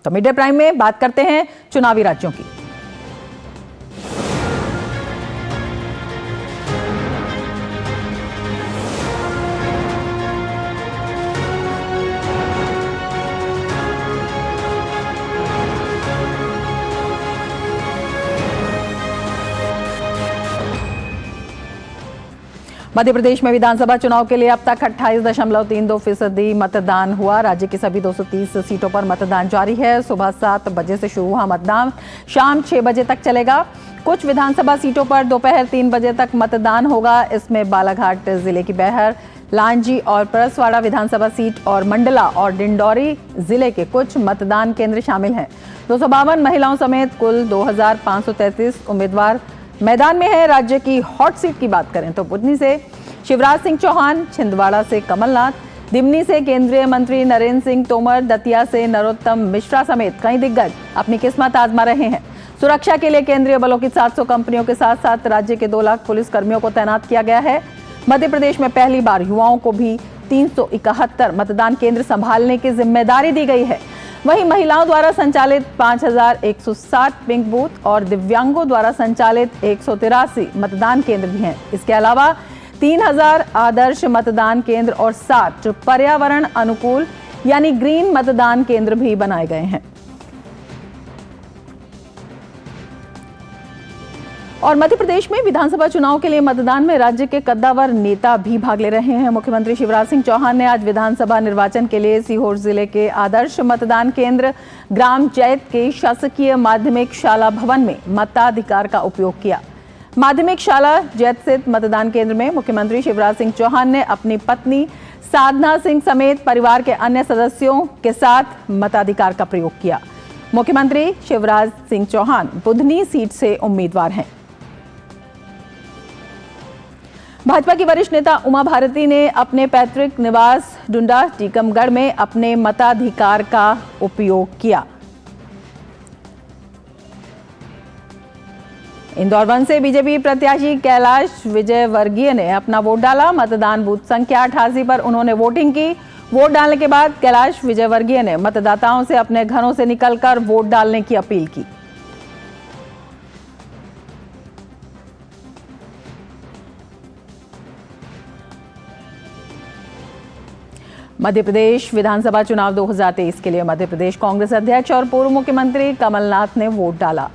तो mid day prime में बात करते हैं चुनावी राज्यों की। मध्य प्रदेश में विधानसभा चुनाव के लिए अब तक 28.32% मतदान हुआ। राज्य की सभी 230 सीटों पर मतदान जारी है। सुबह 7 बजे से शुरू हुआ मतदान शाम 6 बजे तक चलेगा। कुछ विधानसभा सीटों पर दोपहर 3 बजे तक मतदान होगा। इसमें बालाघाट जिले की बैहर, लांजी और परसवाड़ा विधानसभा सीट और मंडला और डिंडौरी जिले के कुछ मतदान केंद्र शामिल हैं। 252 महिलाओं समेत कुल 2533 उम्मीदवार मैदान में है। राज्य की हॉट सीट की बात करें तो बुधनी से शिवराज सिंह चौहान, छिंदवाड़ा से कमलनाथ, दिमनी से केंद्रीय मंत्री नरेंद्र सिंह तोमर, दतिया से नरोत्तम मिश्रा समेत कई दिग्गज अपनी किस्मत आजमा रहे हैं। सुरक्षा के लिए केंद्रीय बलों की 700 कंपनियों के साथ साथ राज्य के 2 लाख पुलिस कर्मियों को तैनात किया गया है। मध्य प्रदेश में पहली बार युवाओं को भी 371 मतदान केंद्र संभालने की जिम्मेदारी दी गई है। वहीं महिलाओं द्वारा संचालित 5160 पिंक बूथ और दिव्यांगों द्वारा संचालित 183 मतदान केंद्र भी हैं। इसके अलावा 3000 आदर्श मतदान केंद्र और 60 पर्यावरण अनुकूल यानी ग्रीन मतदान केंद्र भी बनाए गए हैं। और मध्य प्रदेश में विधानसभा चुनाव के लिए मतदान में राज्य के कद्दावर नेता भी भाग ले रहे हैं। मुख्यमंत्री शिवराज सिंह चौहान ने आज विधानसभा निर्वाचन के लिए सीहोर जिले के आदर्श मतदान केंद्र ग्राम जैत के शासकीय माध्यमिक शाला भवन में मताधिकार का उपयोग किया। माध्यमिक शाला जैत स्थित मतदान केंद्र में मुख्यमंत्री शिवराज सिंह चौहान ने अपनी पत्नी साधना सिंह समेत परिवार के अन्य सदस्यों के साथ मताधिकार का प्रयोग किया। मुख्यमंत्री शिवराज सिंह चौहान बुधनी सीट से उम्मीदवार हैं। भाजपा की वरिष्ठ नेता उमा भारती ने अपने पैतृक निवास डुंडा टीकमगढ़ में अपने मताधिकार का उपयोग किया। इंदौर वन से बीजेपी प्रत्याशी कैलाश विजयवर्गीय ने अपना वोट डाला। मतदान बूथ संख्या 88 पर उन्होंने वोटिंग की। वोट डालने के बाद कैलाश विजयवर्गीय ने मतदाताओं से अपने घरों से निकलकर वोट डालने की अपील की। मध्य प्रदेश विधानसभा चुनाव 2023 के लिए मध्य प्रदेश कांग्रेस अध्यक्ष और पूर्व मुख्यमंत्री कमलनाथ ने वोट डाला।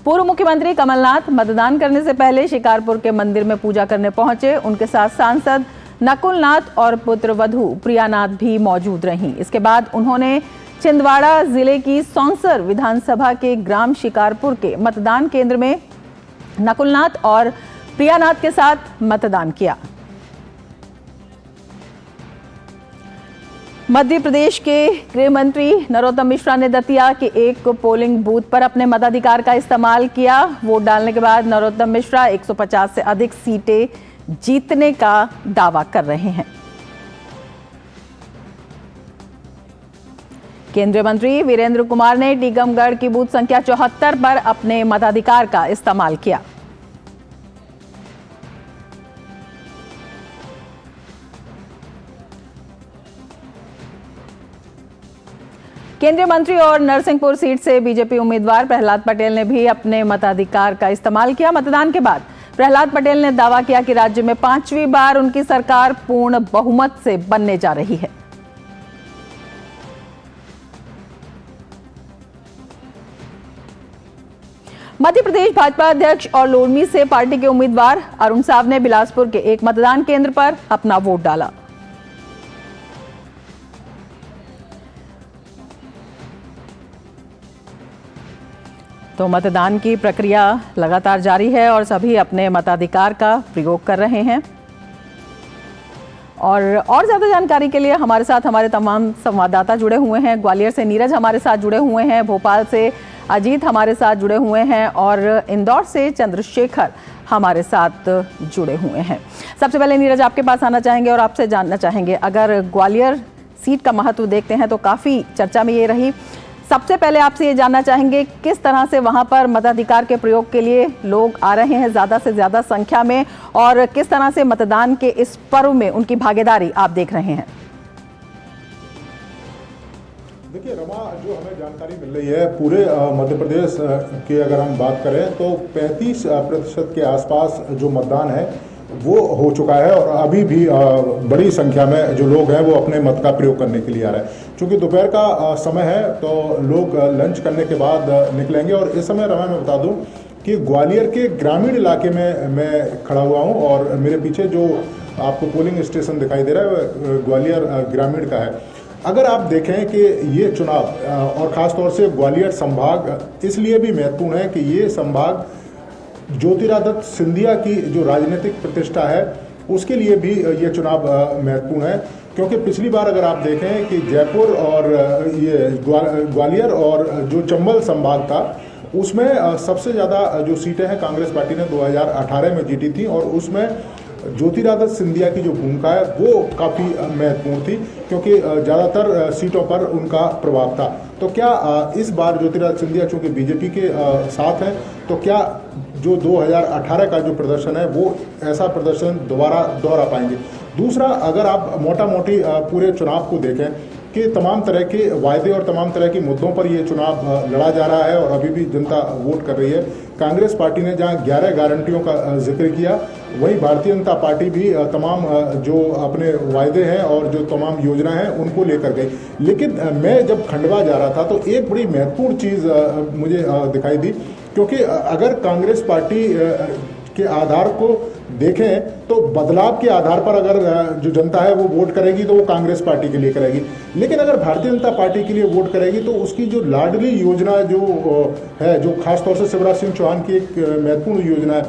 पूर्व मुख्यमंत्री कमलनाथ मतदान करने से पहले शिकारपुर के मंदिर में पूजा करने पहुंचे। उनके साथ सांसद नकुल नाथ और पुत्र वधू प्रियानाथ भी मौजूद रहीं। इसके बाद उन्होंने छिंदवाड़ा जिले की सौंसर विधानसभा के ग्राम शिकारपुर के मतदान केंद्र में नकुलनाथ और प्रियानाथ के साथ मतदान किया। मध्य प्रदेश के गृह मंत्री नरोत्तम मिश्रा ने दतिया के एक पोलिंग बूथ पर अपने मताधिकार का इस्तेमाल किया। वोट डालने के बाद नरोत्तम मिश्रा 150 से अधिक सीटें जीतने का दावा कर रहे हैं। केंद्रीय मंत्री वीरेंद्र कुमार ने टीकमगढ़ की बूथ संख्या 74 पर अपने मताधिकार का इस्तेमाल किया। केंद्रीय मंत्री और नरसिंहपुर सीट से बीजेपी उम्मीदवार प्रहलाद पटेल ने भी अपने मताधिकार का इस्तेमाल किया। मतदान के बाद प्रहलाद पटेल ने दावा किया कि राज्य में 5वीं बार उनकी सरकार पूर्ण बहुमत से बनने जा रही है। मध्य प्रदेश भाजपा अध्यक्ष और लोरमी से पार्टी के उम्मीदवार अरुण साव ने बिलासपुर के एक मतदान केंद्र पर अपना वोट डाला। तो मतदान की प्रक्रिया लगातार जारी है और सभी अपने मताधिकार का प्रयोग कर रहे हैं। और ज़्यादा जानकारी के लिए हमारे साथ हमारे तमाम संवाददाता जुड़े हुए हैं। ग्वालियर से नीरज हमारे साथ जुड़े हुए हैं, भोपाल से अजीत हमारे साथ जुड़े हुए हैं और इंदौर से चंद्रशेखर हमारे साथ जुड़े हुए हैं। सबसे पहले नीरज आपके पास आना चाहेंगे और आपसे जानना चाहेंगे, अगर ग्वालियर सीट का महत्व देखते हैं तो काफ़ी चर्चा में ये रही। सबसे पहले आपसे ये जानना चाहेंगे किस तरह से वहां पर मताधिकार के प्रयोग के लिए लोग आ रहे हैं ज़्यादा से ज़्यादा संख्या में, और किस तरह से मतदान के इस पर्व में उनकी भागीदारी आप देख रहे हैं? देखिए रमा, जो हमें जानकारी मिल रही है पूरे मध्य प्रदेश की अगर हम बात करें तो 35% के आसपास जो मतदान है वो हो चुका है और अभी भी बड़ी संख्या में जो लोग हैं वो अपने मत का प्रयोग करने के लिए आ रहे हैं। क्योंकि दोपहर का समय है तो लोग लंच करने के बाद निकलेंगे। और इस समय रमा मैं बता दूं कि ग्वालियर के ग्रामीण इलाके में मैं खड़ा हुआ हूं और मेरे पीछे जो आपको पोलिंग स्टेशन दिखाई दे रहा है वो ग्वालियर ग्रामीण का है। अगर आप देखें कि ये चुनाव और ख़ास तौर से ग्वालियर संभाग इसलिए भी महत्वपूर्ण है कि ये संभाग ज्योतिरादित्य सिंधिया की जो राजनीतिक प्रतिष्ठा है उसके लिए भी ये चुनाव महत्वपूर्ण है। क्योंकि पिछली बार अगर आप देखें कि जयपुर और ये ग्वालियर और जो चंबल संभाग था उसमें सबसे ज़्यादा जो सीटें हैं कांग्रेस पार्टी ने 2018 में जीती थी और उसमें ज्योतिरादित्य सिंधिया की जो भूमिका है वो काफ़ी महत्वपूर्ण थी क्योंकि ज़्यादातर सीटों पर उनका प्रभाव था। तो क्या इस बार ज्योतिरादित्य सिंधिया चूँकि बीजेपी के साथ हैं तो क्या जो 2018 का जो प्रदर्शन है वो ऐसा प्रदर्शन दोबारा दोहरा पाएंगे? दूसरा, अगर आप मोटा मोटी पूरे चुनाव को देखें कि तमाम तरह के वायदे और तमाम तरह के मुद्दों पर ये चुनाव लड़ा जा रहा है और अभी भी जनता वोट कर रही है। कांग्रेस पार्टी ने जहां 11 गारंटियों का जिक्र किया, वहीं भारतीय जनता पार्टी भी तमाम जो अपने वायदे हैं और जो तमाम योजनाएं हैं उनको लेकर गई। लेकिन मैं जब खंडवा जा रहा था तो एक बड़ी महत्वपूर्ण चीज़ मुझे दिखाई दी, क्योंकि अगर कांग्रेस पार्टी के आधार को देखें तो बदलाव के आधार पर अगर जो जनता है वो वोट करेगी तो वो कांग्रेस पार्टी के लिए करेगी। लेकिन अगर भारतीय जनता पार्टी के लिए वोट करेगी तो उसकी जो लाडली योजना जो है, जो खासतौर से शिवराज सिंह चौहान की एक महत्वपूर्ण योजना है,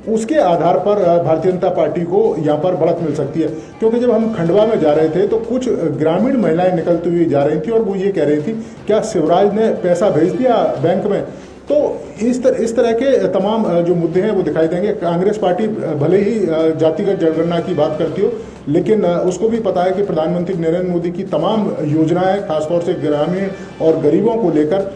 उसके आधार पर भारतीय जनता पार्टी को यहाँ पर बढ़त मिल सकती है। क्योंकि जब हम खंडवा में जा रहे थे तो कुछ ग्रामीण महिलाएं निकलती हुई जा रही थी और वो ये कह रही थी, क्या शिवराज ने पैसा भेज दिया बैंक में? तो इस तरह के तमाम जो मुद्दे हैं वो दिखाई देंगे। कांग्रेस पार्टी भले ही जातिगत जनगणना की बात करती हो, लेकिन उसको भी पता है कि प्रधानमंत्री नरेंद्र मोदी की तमाम योजनाएं खासतौर से ग्रामीण और गरीबों को लेकर,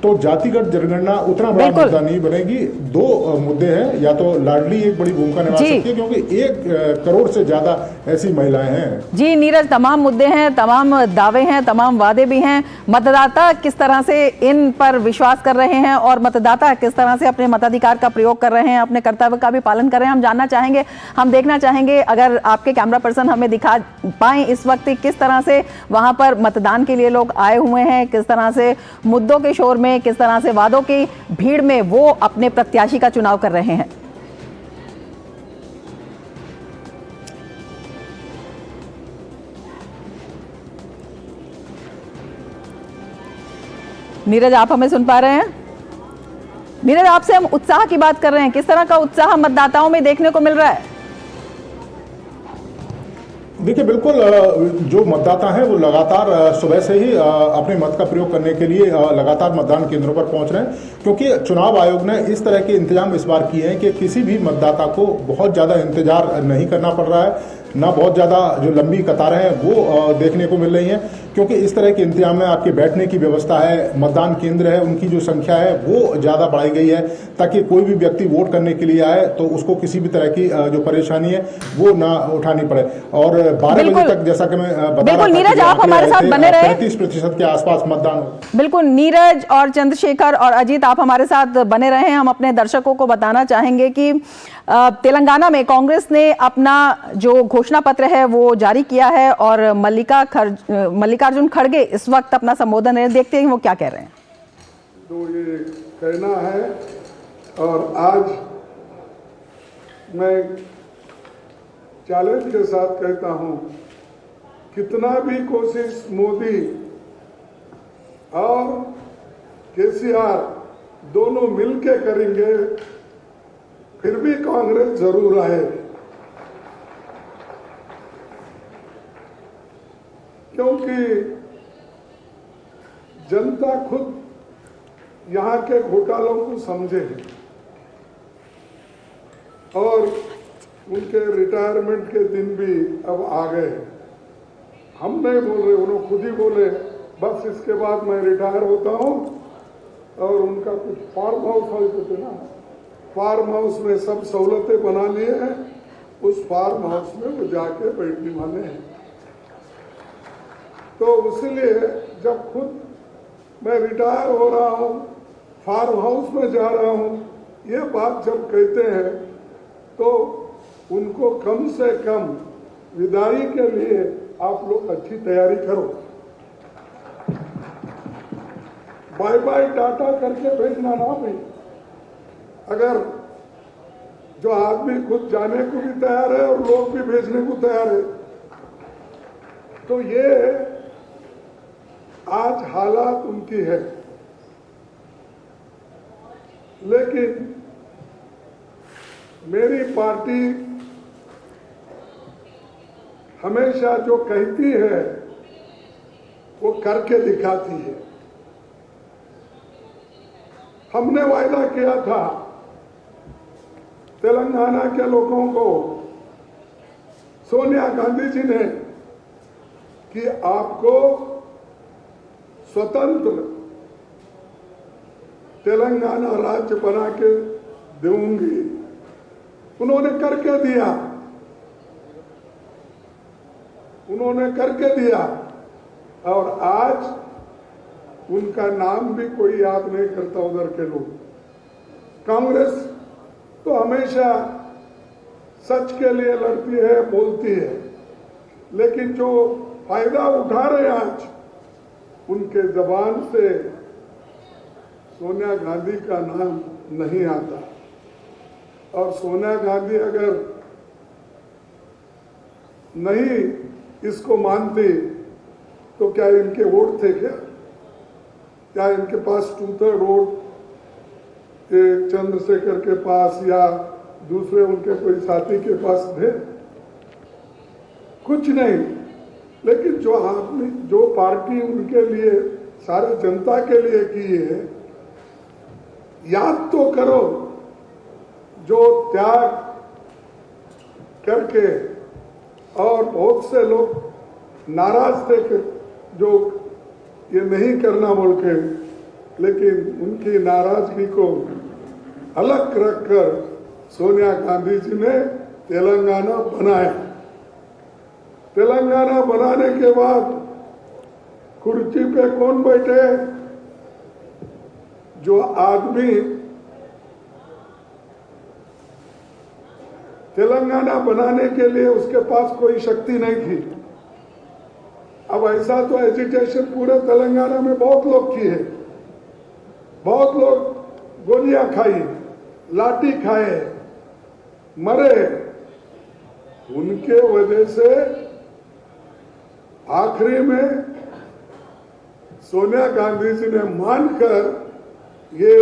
तो जातिगत जनगणना उतना बड़ा मुद्दा नहीं बनेगी। दो मुद्दे हैं, या तो लाडली एक बड़ी भूमिका निभा सकती है क्योंकि 1 करोड़ से ज्यादा ऐसी महिलाएं हैं। जी नीरज, तमाम मुद्दे हैं, तमाम दावे हैं, तमाम वादे भी हैं। मतदाता किस तरह से इन पर विश्वास कर रहे हैं और मतदाता किस तरह से अपने मताधिकार का प्रयोग कर रहे हैं, अपने कर्तव्य का भी पालन कर रहे हैं, हम जानना चाहेंगे, हम देखना चाहेंगे। अगर आपके कैमरा पर्सन हमें दिखा पाए इस वक्त किस तरह से वहां पर मतदान के लिए लोग आए हुए हैं, किस तरह से मुद्दों के शोर में, किस तरह से वादों की भीड़ में वो अपने प्रत्याशी का चुनाव कर रहे हैं। नीरज, आप हमें सुन पा रहे हैं? नीरज, आपसे हम उत्साह की बात कर रहे हैं, किस तरह का उत्साह मतदाताओं में देखने को मिल रहा है? देखिए, बिल्कुल जो मतदाता हैं वो लगातार सुबह से ही अपने मत का प्रयोग करने के लिए लगातार मतदान केंद्रों पर पहुंच रहे हैं, क्योंकि चुनाव आयोग ने इस तरह के इंतजाम इस बार किए हैं कि किसी भी मतदाता को बहुत ज़्यादा इंतजार नहीं करना पड़ रहा है, ना बहुत ज़्यादा जो लंबी कतारें हैं वो देखने को मिल रही हैं। क्योंकि इस तरह के इंतजाम में आपके बैठने की व्यवस्था है, मतदान केंद्र है, उनकी जो संख्या है वो ज़्यादा बढ़ाई गई है ताकि कोई भी व्यक्ति वोट करने के लिए आए तो उसको किसी भी तरह की जो परेशानी है वो ना उठानी पड़े। और 12 बजे तक, जैसा कि मैं बता रहा था, नीरज आप हमारे साथ बने रहे, 35% के आसपास मतदान। बिल्कुल नीरज और चंद्रशेखर और अजीत, आप हमारे साथ बने रहे। हम अपने दर्शकों को बताना चाहेंगे कि तेलंगाना में कांग्रेस ने अपना जो घोषणा पत्र है वो जारी किया है और मल्लिकार्जुन खड़गे इस वक्त अपना संबोधन है, देखते हैं वो क्या कह रहे हैं। तो ये कहना है, और आज मैं चैलेंज के साथ कहता हूं, कितना भी कोशिश मोदी और केसीआर दोनों मिलके करेंगे फिर भी कांग्रेस जरूर आए, क्योंकि जनता खुद यहाँ के घोटालों को समझे और उनके रिटायरमेंट के दिन भी अब आ गए। हम नहीं बोल रहे, उन्होंने खुद ही बोले बस इसके बाद मैं रिटायर होता हूँ। और उनका कुछ फार्म हाउस होते थे ना, फार्म हाउस में सब सहूलतें बना लिए हैं, उस फार्म हाउस में वो जाके बैठने वाले हैं। तो इसलिए जब खुद मैं रिटायर हो रहा हूँ, फार्म हाउस में जा रहा हूँ, ये बात जब कहते हैं तो उनको कम से कम विदाई के लिए आप लोग अच्छी तैयारी करो। बाय बाय टाटा करके भेजना ना भाई। अगर जो आदमी खुद जाने को भी तैयार है और लोग भी भेजने को तैयार है, तो ये आज हालात उनकी है। लेकिन मेरी पार्टी हमेशा जो कहती है वो करके दिखाती है। हमने वायदा किया था तेलंगाना के लोगों को, सोनिया गांधी जी ने, कि आपको स्वतंत्र तेलंगाना राज्य बना के दूंगी। उन्होंने करके दिया, उन्होंने करके दिया, और आज उनका नाम भी कोई याद नहीं करता उधर के लोग। कांग्रेस तो हमेशा सच के लिए लड़ती है, बोलती है, लेकिन जो फायदा उठा रहे आज, उनके जबान से सोनिया गांधी का नाम नहीं आता। और सोनिया गांधी अगर नहीं इसको मानती तो क्या इनके वोट थे क्या इनके पास 2/3 वोट चंद्रशेखर के पास या दूसरे उनके कोई साथी के पास थे? कुछ नहीं। लेकिन जो आदमी, जो पार्टी उनके लिए, सारे जनता के लिए की है, याद तो करो जो त्याग करके, और बहुत से लोग नाराज थे कि जो ये नहीं करना बोल के, लेकिन उनकी नाराजगी को अलग रखकर सोनिया गांधी जी ने तेलंगाना बनाया। तेलंगाना बनाने के बाद कुर्सी पे कौन बैठे? जो आदमी तेलंगाना बनाने के लिए उसके पास कोई शक्ति नहीं थी। अब ऐसा तो एजिटेशन पूरे तेलंगाना में बहुत लोग की है, बहुत लोग गोलियां खाई, लाठी खाए, मरे। उनके वजह से आखिरी में सोनिया गांधी जी ने मानकर ये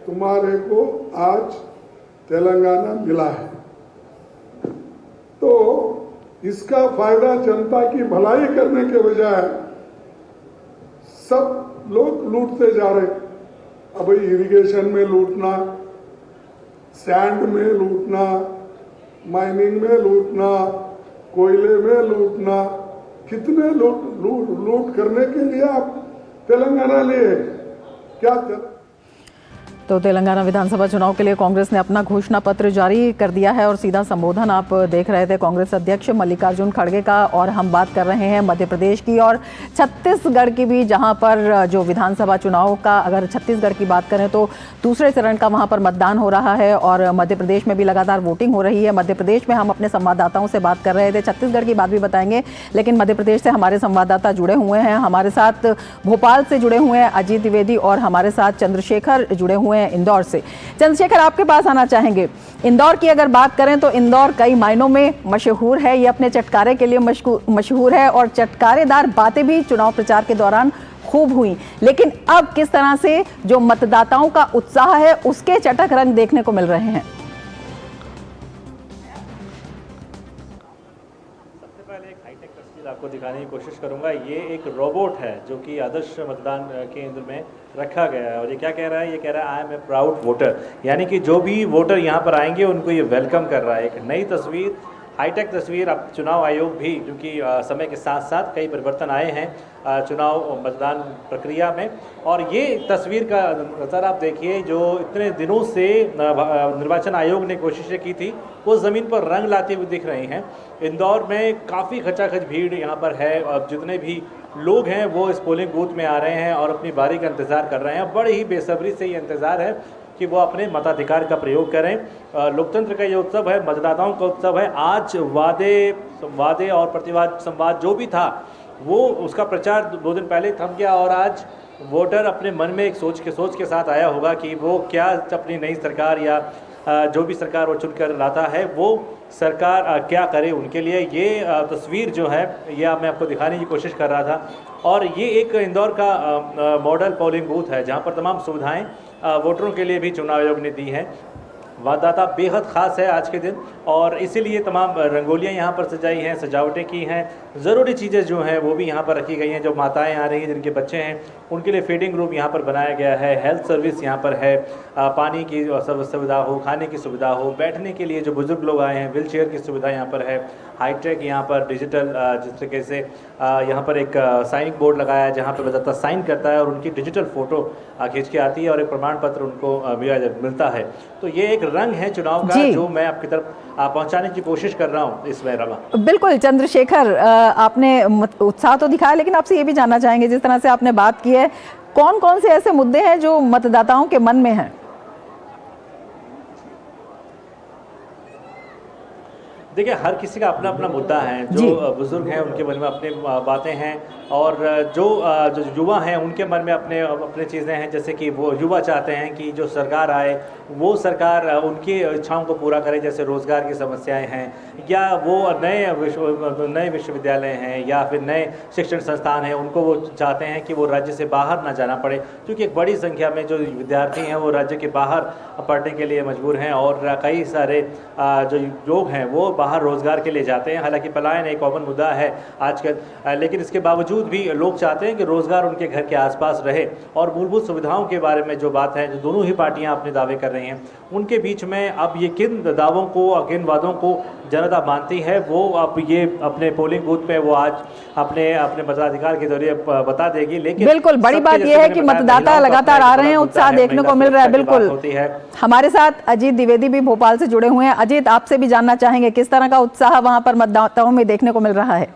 तुम्हारे को आज तेलंगाना मिला है। तो इसका फायदा जनता की भलाई करने के बजाय सब लोग लूटते जा रहे। अब इरिगेशन में लूटना, सैंड में लूटना, माइनिंग में लूटना, कोयले में लूटना, कितने लूट करने के लिए आप तेलंगाना लिए क्या? तो तेलंगाना विधानसभा चुनाव के लिए कांग्रेस ने अपना घोषणा पत्र जारी कर दिया है और सीधा संबोधन आप देख रहे थे कांग्रेस अध्यक्ष मल्लिकार्जुन खड़गे का। और हम बात कर रहे हैं मध्य प्रदेश की और छत्तीसगढ़ की भी, जहां पर जो विधानसभा चुनाव का, अगर छत्तीसगढ़ की बात करें तो दूसरे चरण का वहां पर मतदान हो रहा है और मध्य प्रदेश में भी लगातार वोटिंग हो रही है। मध्य प्रदेश में हम अपने संवाददाताओं से बात कर रहे थे, छत्तीसगढ़ की बात भी बताएंगे, लेकिन मध्य प्रदेश से हमारे संवाददाता जुड़े हुए हैं। हमारे साथ भोपाल से जुड़े हुए हैं अजीत द्विवेदी और हमारे साथ चंद्रशेखर जुड़े हुए हैं इंदौर से। चंद्रशेखर, आपके पास आना चाहेंगे। इंदौर की अगर बात करें तो इंदौर कई मायनों में मशहूर है, ये अपने चटकारे के लिए मशहूर है और चटकारेदार बातें भी चुनाव प्रचार के दौरान खूब हुई। लेकिन अब किस तरह से जो मतदाताओं का उत्साह है उसके चटक रंग देखने को मिल रहे हैं? आपको दिखाने की कोशिश करूंगा। ये एक रोबोट है जो कि आदर्श मतदान केंद्र में रखा गया है और ये क्या कह रहा है? ये कह रहा है I am a proud voter, यानी कि जो भी वोटर यहाँ पर आएंगे उनको ये वेलकम कर रहा है। एक नई तस्वीर, हाईटेक तस्वीर। अब चुनाव आयोग भी, क्योंकि समय के साथ साथ कई परिवर्तन आए हैं चुनाव मतदान प्रक्रिया में, और ये तस्वीर का नज़र आप देखिए जो इतने दिनों से निर्वाचन आयोग ने कोशिशें की थी वो ज़मीन पर रंग लाते हुए दिख रहे हैं। इंदौर में काफ़ी खचाखच भीड़ यहाँ पर है और जितने भी लोग हैं वो इस पोलिंग बूथ में आ रहे हैं और अपनी बारी का इंतज़ार कर रहे हैं। बड़े ही बेसब्री से ये इंतज़ार है कि वो अपने मताधिकार का प्रयोग करें। लोकतंत्र का ये उत्सव है, मतदाताओं का उत्सव है। आज वादे और प्रतिवाद संवाद जो भी था वो उसका प्रचार 2 दिन पहले थम गया और आज वोटर अपने मन में एक सोच के साथ आया होगा कि वो क्या अपनी नई सरकार या जो भी सरकार वो चुनकर लाता है वो सरकार क्या करे उनके लिए। ये तस्वीर जो है यह मैं आपको दिखाने की कोशिश कर रहा था और ये एक इंदौर का मॉडल पोलिंग बूथ है जहाँ पर तमाम सुविधाएं वोटरों के लिए भी चुनाव आयोग ने दी हैं। मतदाता बेहद ख़ास है आज के दिन और इसीलिए तमाम रंगोलियाँ यहाँ पर सजाई हैं, सजावटें की हैं, ज़रूरी चीज़ें जो हैं वो भी यहाँ पर रखी गई हैं। जो माताएं आ रही हैं जिनके बच्चे हैं उनके लिए फीडिंग रूम यहाँ पर बनाया गया है, हेल्थ सर्विस यहाँ पर है, पानी की सुविधा हो, खाने की सुविधा हो, बैठने के लिए जो बुज़ुर्ग लोग आए हैं व्हील चेयर की सुविधा यहाँ पर है, हाईटेक यहाँ पर डिजिटल जिस तरीके से यहाँ पर एक साइनिंग बोर्ड लगाया है जहाँ पर मतदाता साइन करता है और उनकी डिजिटल फ़ोटो खींच के आती है और एक प्रमाण पत्र उनको मिलता है। तो ये एक रंग है चुनाव का जो मैं आपकी तरफ पहुंचाने की कोशिश कर रहा हूं इसमें रमा। बिल्कुल चंद्रशेखर, आपने उत्साह तो दिखाया लेकिन आपसे ये भी जानना चाहेंगे, जिस तरह से आपने बात की है, कौन कौन से ऐसे मुद्दे हैं जो मतदाताओं के मन में हैं? देखिए हर किसी का अपना अपना मुद्दा है। जो बुजुर्ग हैं उनके मन में अपने बातें हैं और जो युवा हैं उनके मन में अपने चीज़ें हैं। जैसे कि वो युवा चाहते हैं कि जो सरकार आए वो सरकार उनकी इच्छाओं को पूरा करे, जैसे रोज़गार की समस्याएं हैं या वो नए विश्वविद्यालय हैं या फिर नए शिक्षण संस्थान हैं, उनको वो चाहते हैं कि वो राज्य से बाहर ना जाना पड़े, क्योंकि एक बड़ी संख्या में जो विद्यार्थी हैं वो राज्य के बाहर पढ़ने के लिए मजबूर हैं और कई सारे जो लोग हैं वो बाहर रोज़गार के लिए जाते हैं। हालांकि पलायन एक कॉमन मुद्दा है आजकल, लेकिन इसके बावजूद भी लोग चाहते हैं कि रोज़गार उनके घर के आसपास रहे और मूलभूत सुविधाओं के बारे में जो बात है, जो दोनों ही पार्टियां अपने दावे कर रही हैं, उनके बीच में अब ये किन दावों को और किन वादों को जनता मानती है वो अब ये अपने पोलिंग बूथ पे वो आज अपने मताधिकार के जरिए बता देगी। लेकिन बिल्कुल बड़ी बात यह है कि मतदाता लगातार आ रहे हैं, उत्साह देखने को मिल रहा है। बिल्कुल हमारे साथ अजीत द्विवेदी भी भोपाल से जुड़े हुए हैं। अजीत, आपसे भी जानना चाहेंगे किस तरह का उत्साह वहां पर मतदाताओं में देखने को मिल रहा है?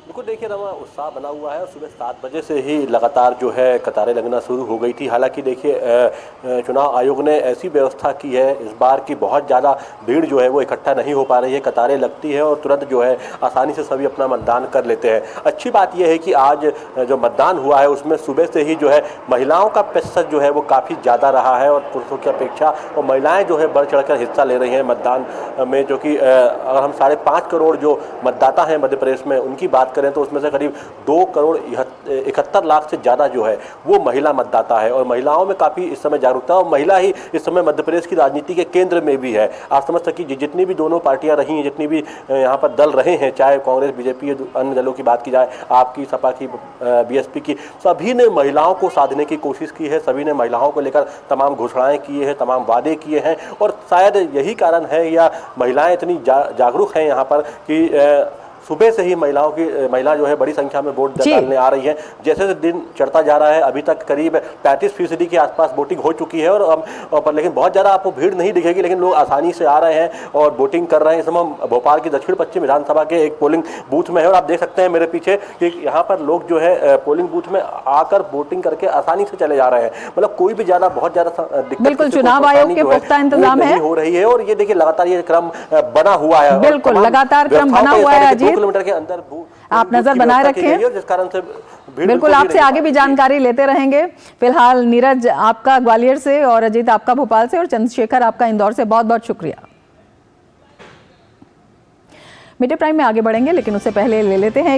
बिल्कुल, देखिए रमा, उत्साह बना हुआ है और सुबह 7 बजे से ही लगातार जो है कतारें लगना शुरू हो गई थी। हालांकि देखिए चुनाव आयोग ने ऐसी व्यवस्था की है इस बार की बहुत ज़्यादा भीड़ जो है वो इकट्ठा नहीं हो पा रही है, कतारें लगती है और तुरंत जो है आसानी से सभी अपना मतदान कर लेते हैं। अच्छी बात यह है कि आज जो मतदान हुआ है उसमें सुबह से ही जो है महिलाओं का प्रतिशत जो है वो काफ़ी ज़्यादा रहा है और पुरुषों की अपेक्षा, और महिलाएँ जो है बढ़ चढ़ कर हिस्सा ले रही हैं मतदान में, जो कि अगर हम 5.5 करोड़ जो मतदाता हैं मध्य प्रदेश में उनकी बात करें तो उसमें से करीब 2 करोड़ 71 लाख से ज़्यादा जो है वो महिला मतदाता है और महिलाओं में काफ़ी इस समय जागरूकता, और महिला ही इस समय मध्य प्रदेश की राजनीति के केंद्र में भी है। आप समझ सकिए जितनी भी दोनों पार्टियां रही हैं, जितनी भी यहाँ पर दल रहे हैं, चाहे कांग्रेस, बीजेपी, अन्य दलों की बात की जाए, आपकी, सपा की, बीएसपी की, सभी ने महिलाओं को साधने की कोशिश की है, सभी ने महिलाओं को लेकर तमाम घोषणाएं की है, तमाम वादे किए हैं और शायद यही कारण है या महिलाएं इतनी जागरूक हैं यहाँ पर कि सुबह से ही महिला जो है बड़ी संख्या में वोट डालने आ रही है। जैसे जैसे दिन चढ़ता जा रहा है अभी तक करीब 35% के आसपास वोटिंग हो चुकी है और लेकिन बहुत ज़्यादा आपको भीड़ नहीं दिखेगी, लेकिन लोग आसानी से आ रहे हैं और वोटिंग कर रहे हैं। इस समय भोपाल की दक्षिण पश्चिम विधानसभा के एक पोलिंग बूथ में है और आप देख सकते हैं मेरे पीछे कि यहाँ पर लोग जो है पोलिंग बूथ में आकर वोटिंग करके आसानी से चले जा रहे हैं। मतलब कोई भी बहुत ज़्यादा दिक्कत, बिल्कुल चुनाव आयोग के पुख्ता इंतजाम है हो रही है और ये देखिए लगातार ये क्रम बना हुआ है। बिल्कुल लगातार क्रम बना हुआ है। 2 किलोमीटर के अंदर आप नजर बनाए रखें, जिस कारण से बिल्कुल आपसे आगे भी जानकारी लेते रहेंगे। फिलहाल नीरज आपका ग्वालियर से और अजीत आपका भोपाल से और चंद्रशेखर आपका इंदौर से बहुत बहुत शुक्रिया। मिड डे प्राइम में आगे बढ़ेंगे लेकिन उससे पहले ले लेते हैं